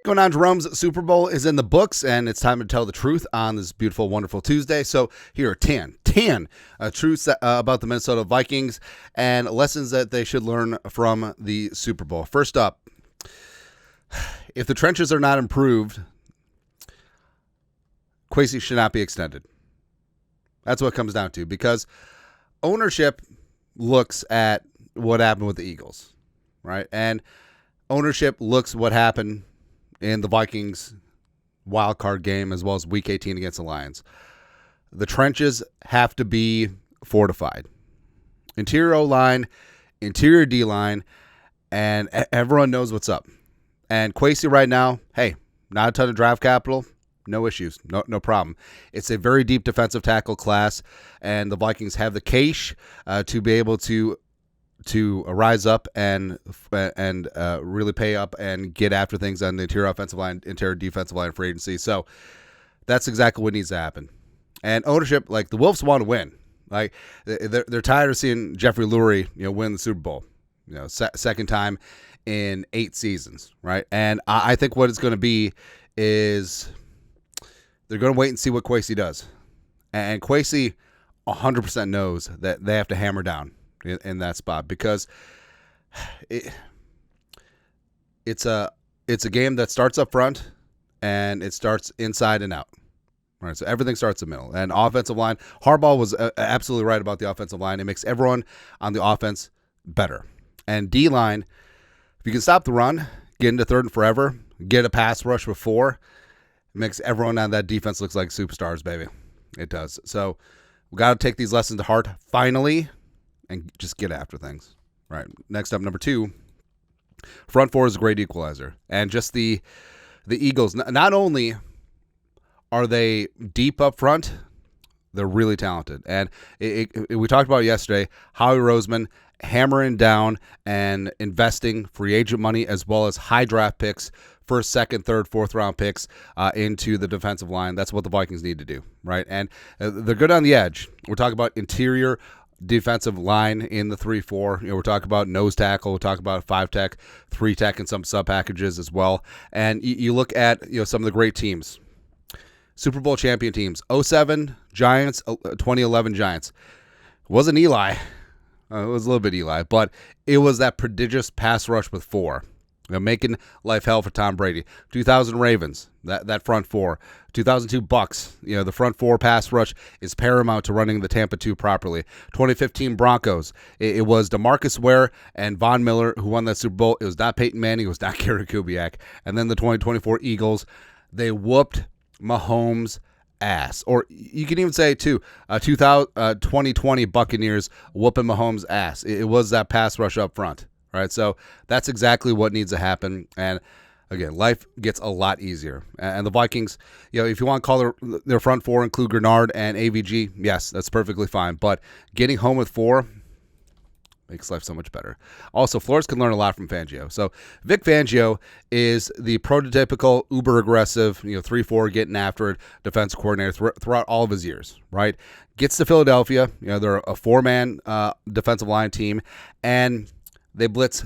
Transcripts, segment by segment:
Going on, Jerome's Super Bowl is in the books, and it's time to tell the truth on this beautiful, wonderful Tuesday. So here are 10 truths about the Minnesota Vikings and lessons that they should learn from the Super Bowl. First up, if the trenches are not improved, Kwesi should not be extended. That's what it comes down to, because ownership looks at what happened with the Eagles, right? And ownership looks what happened in the Vikings wild card game, as well as Week 18 against the Lions. The trenches have to be fortified. Interior O-line, interior D-line, and everyone knows what's up. And Kwesi right now, hey, not a ton of draft capital, no issues, no problem. It's a very deep defensive tackle class, and the Vikings have the cash to be able to rise up and really pay up and get after things on the interior offensive line, interior defensive line free agency. So that's exactly what needs to happen. And ownership, like the Wolves want to win. Like they're tired of seeing Jeffrey Lurie, win the Super Bowl, second time in 8 seasons, right? And I think what it's going to be is they're going to wait and see what Kwesi does. And Kwesi 100% knows that they have to hammer down in that spot, because it's a game that starts up front and it starts inside and out. Right, so everything starts in the middle. And offensive line, Harbaugh was absolutely right about the offensive line. It makes everyone on the offense better. And D-line, if you can stop the run, get into third and forever, get a pass rush with 4, it makes everyone on that defense looks like superstars, baby. It does. So we got to take these lessons to heart finally and just get after things. Right. Next up, number 2, front 4 is a great equalizer. And just the Eagles, not only are they deep up front, they're really talented. And we talked about it yesterday, Howie Roseman hammering down and investing free agent money as well as high draft picks, first, second, third, fourth round picks into the defensive line. That's what the Vikings need to do, right? And they're good on the edge. We're talking about interior defensive line in the 3-4. We're talking about nose tackle. We're talking about 5-tech, 3-tech, and some sub packages as well. And you look at some of the great teams. Super Bowl champion teams, 2007 Giants, 2011 Giants. It wasn't Eli. It was a little bit Eli, but it was that prodigious pass rush with 4. Making life hell for Tom Brady. 2000 Ravens, that front 4. 2002 Bucks, the front 4 pass rush is paramount to running the Tampa 2 properly. 2015 Broncos, it was DeMarcus Ware and Von Miller who won that Super Bowl. It was not Peyton Manning, it was not Gary Kubiak. And then the 2024 Eagles, they whooped Mahomes' ass. Or you can even say, too, 2020 Buccaneers whooping Mahomes' ass. It was that pass rush up front. Right, so that's exactly what needs to happen. And again, life gets a lot easier. And the Vikings, if you want to call their front 4 include Grenard and AVG, yes, that's perfectly fine. But getting home with 4 makes life so much better. Also, Flores can learn a lot from Fangio. So Vic Fangio is the prototypical uber aggressive, 3-4 getting after it defensive coordinator throughout all of his years. Right, gets to Philadelphia. They're a 4-man defensive line team, and they blitz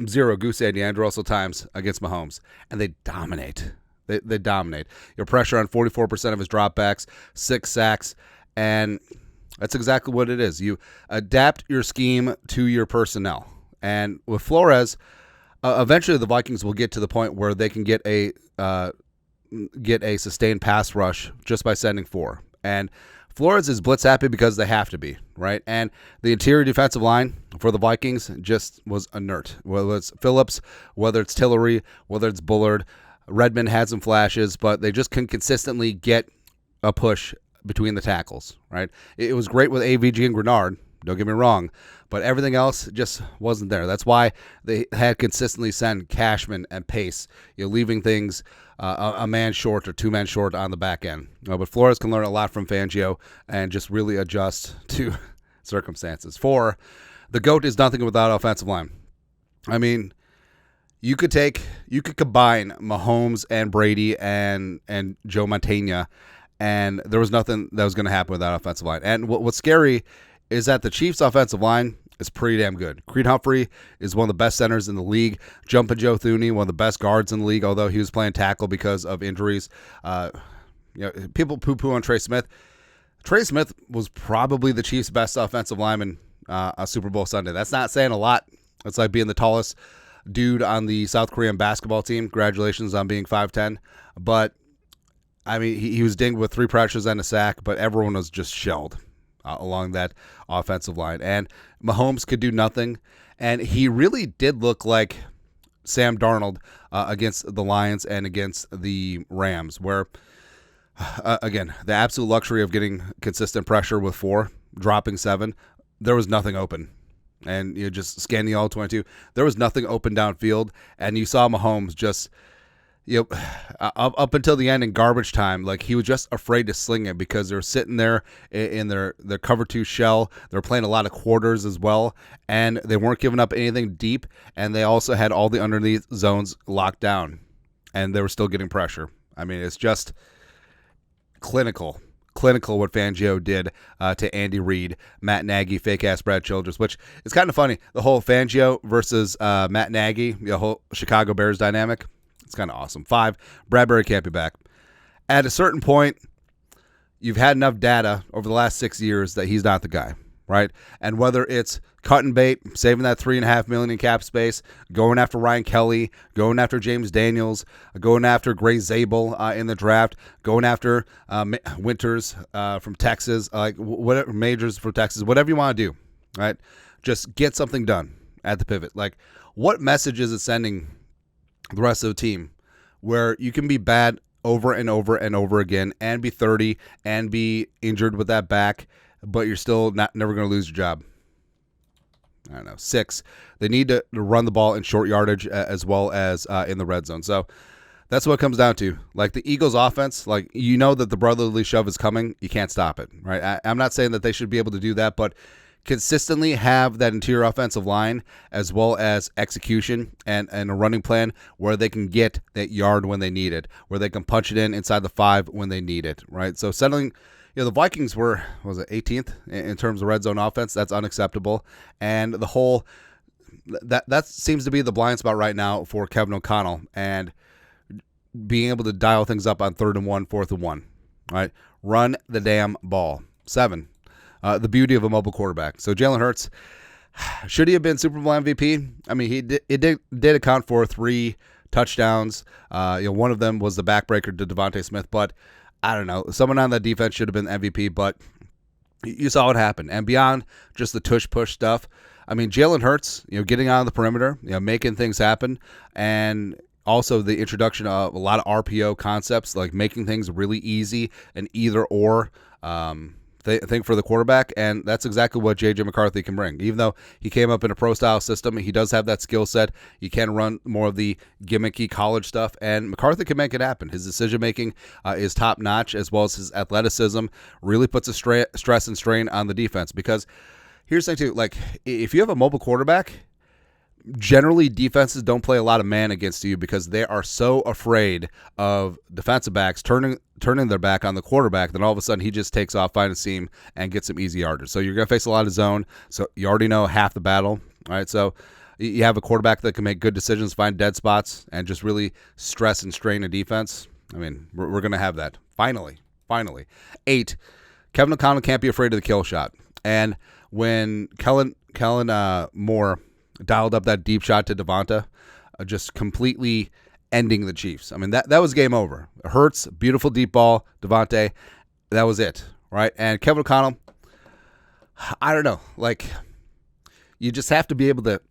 0 goose egg Andrew Russell times against Mahomes, and they dominate. They dominate. Your pressure on 44% of his dropbacks, 6 sacks, and that's exactly what it is. You adapt your scheme to your personnel. And with Flores, eventually the Vikings will get to the point where they can get a sustained pass rush just by sending 4. And Flores is blitz happy because they have to be, right? And the interior defensive line for the Vikings just was inert. Whether it's Phillips, whether it's Tillery, whether it's Bullard, Redmond had some flashes, but they just couldn't consistently get a push between the tackles, right? It was great with AVG and Grenard, don't get me wrong, but everything else just wasn't there. That's why they had consistently sent Cashman and Pace, leaving things a man short or 2 men short on the back end. But Flores can learn a lot from Fangio and just really adjust to circumstances. 4, the GOAT is nothing without offensive line. I mean, you could combine Mahomes and Brady and Joe Montana, and there was nothing that was going to happen with that offensive line. And what's scary is that the Chiefs' offensive line is pretty damn good. Creed Humphrey is one of the best centers in the league. Jumpin' Joe Thuney, one of the best guards in the league, although he was playing tackle because of injuries. People poo-poo on Trey Smith. Trey Smith was probably the Chiefs' best offensive lineman on Super Bowl Sunday. That's not saying a lot. It's like being the tallest dude on the South Korean basketball team. Congratulations on being 5'10". But, I mean, he was dinged with 3 pressures and a sack, but everyone was just shelled along that offensive line. And Mahomes could do nothing. And he really did look like Sam Darnold against the Lions and against the Rams, where, again, the absolute luxury of getting consistent pressure with 4, dropping 7, there was nothing open. And you just scanning all 22, there was nothing open downfield. And you saw Mahomes just, up until the end in garbage time, like he was just afraid to sling it because they were sitting there in their cover 2 shell. They were playing a lot of quarters as well, and they weren't giving up anything deep, and they also had all the underneath zones locked down, and they were still getting pressure. I mean, it's just clinical what Fangio did to Andy Reid, Matt Nagy, fake-ass Brad Childress, which is kind of funny. The whole Fangio versus Matt Nagy, the whole Chicago Bears dynamic, it's kind of awesome. 5, Bradbury can't be back. At a certain point, you've had enough data over the last 6 years that he's not the guy, right? And whether it's cutting bait, saving that $3.5 million in cap space, going after Ryan Kelly, going after James Daniels, going after Gray Zabel in the draft, going after Winters from Texas, like whatever, Majors from Texas, whatever you want to do, right? Just get something done at the pivot. Like, what message is it sending the rest of the team where you can be bad over and over and over again and be 30 and be injured with that back, but you're still never going to lose your job? I don't know. 6, they need to run the ball in short yardage as well as in the red zone. So that's what it comes down to. Like the Eagles offense, like you know that the brotherly shove is coming. You can't stop it, right? I'm not saying that they should be able to do that, but consistently have that interior offensive line as well as execution and a running plan where they can get that yard when they need it, where they can punch it in inside the 5 when they need it, right? So settling, the Vikings were, what was it, 18th in terms of red zone offense. That's unacceptable. And the whole, that seems to be the blind spot right now for Kevin O'Connell and being able to dial things up on 3rd and 1, 4th and 1, right? Run the damn ball. 7. The beauty of a mobile quarterback. So Jalen Hurts, should he have been Super Bowl MVP? I mean, it did account for 3 touchdowns. One of them was the backbreaker to Devontae Smith, but I don't know. Someone on that defense should have been MVP, but you saw what happened. And beyond just the tush-push stuff, I mean, Jalen Hurts, getting out of the perimeter, making things happen, and also the introduction of a lot of RPO concepts, like making things really easy and either-or thing for the quarterback, and that's exactly what J.J. McCarthy can bring. Even though he came up in a pro-style system, he does have that skill set. He can run more of the gimmicky college stuff, and McCarthy can make it happen. His decision-making is top-notch, as well as his athleticism really puts a stress and strain on the defense. Because here's the thing, too. Like, if you have a mobile quarterback, generally defenses don't play a lot of man against you because they are so afraid of defensive backs turning their back on the quarterback, then all of a sudden he just takes off, finds a seam, and gets some easy yardage. So you're going to face a lot of zone, so you already know half the battle. All right, so you have a quarterback that can make good decisions, find dead spots, and just really stress and strain a defense. I mean, we're going to have that. Finally. 8, Kevin O'Connell can't be afraid of the kill shot. And when Kellen Moore dialed up that deep shot to Devonta, just completely ending the Chiefs. I mean, that was game over. Hurts, beautiful deep ball, Devontae, that was it, right? And Kevin O'Connell, I don't know, like, you just have to be able to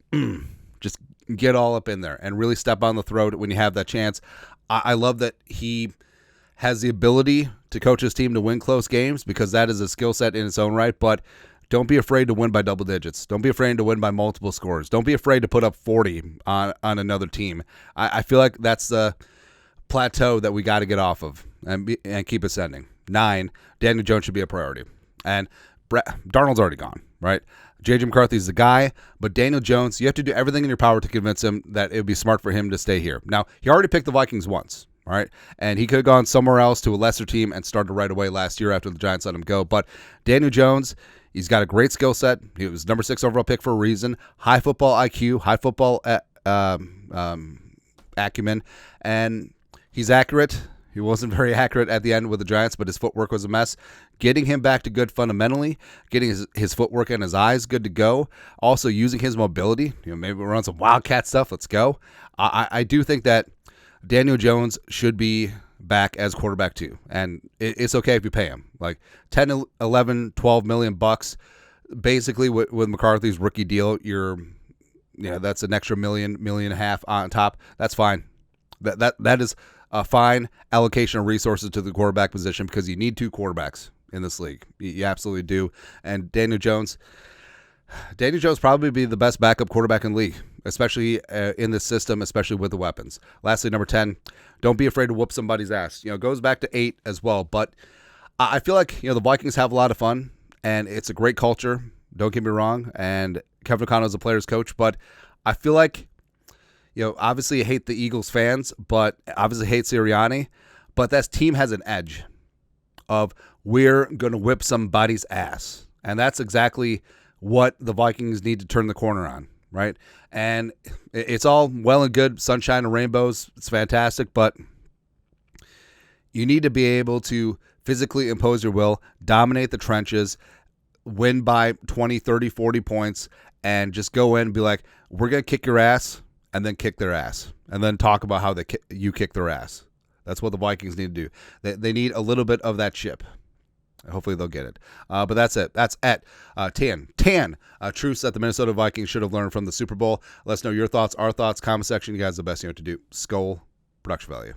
just get all up in there and really step on the throat when you have that chance. I love that he has the ability to coach his team to win close games because that is a skill set in its own right, but don't be afraid to win by double digits. Don't be afraid to win by multiple scores. Don't be afraid to put up 40 on another team. I feel like that's the plateau that we got to get off of and keep ascending. 9, Daniel Jones should be a priority. And Darnold's already gone, right? J.J. McCarthy's the guy, but Daniel Jones, you have to do everything in your power to convince him that it would be smart for him to stay here. Now, he already picked the Vikings once. All right, and he could have gone somewhere else to a lesser team and started right away last year after the Giants let him go. But Daniel Jones, He's got a great skill set. He was number 6 overall pick for a reason. High football IQ, high football acumen, and he's accurate. He wasn't very accurate at the end with the Giants, but his footwork was a mess. Getting him back to good fundamentally, getting his footwork and his eyes good to go. Also using his mobility. Maybe we'll run some Wildcat stuff. Let's go. I do think that Daniel Jones should be back as quarterback too, and it's okay if you pay him like 10, 11, 12 million bucks. Basically, with McCarthy's rookie deal, that's an extra million and a half on top. That's fine. That is a fine allocation of resources to the quarterback position because you need 2 quarterbacks in this league. You absolutely do. And Daniel Jones probably be the best backup quarterback in the league, especially in this system, especially with the weapons. Lastly, number 10, don't be afraid to whoop somebody's ass. It goes back to 8 as well. But I feel like the Vikings have a lot of fun, and it's a great culture. Don't get me wrong. And Kevin O'Connell is a player's coach, but I feel like obviously I hate the Eagles fans, but obviously hate Sirianni, but that team has an edge of we're going to whip somebody's ass. And that's exactly what the Vikings need to turn the corner on, right? And it's all well and good, sunshine and rainbows. It's fantastic, but you need to be able to physically impose your will, dominate the trenches, win by 20, 30, 40 points, and just go in and be like, we're going to kick your ass, and then kick their ass, and then talk about how you kick their ass. That's what the Vikings need to do. They need a little bit of that chip. Hopefully they'll get it. But that's it. That's at 10 truths that the Minnesota Vikings should have learned from the Super Bowl. Let us know your thoughts, our thoughts, comment section. You guys are the best you know what to do. Skol, production value.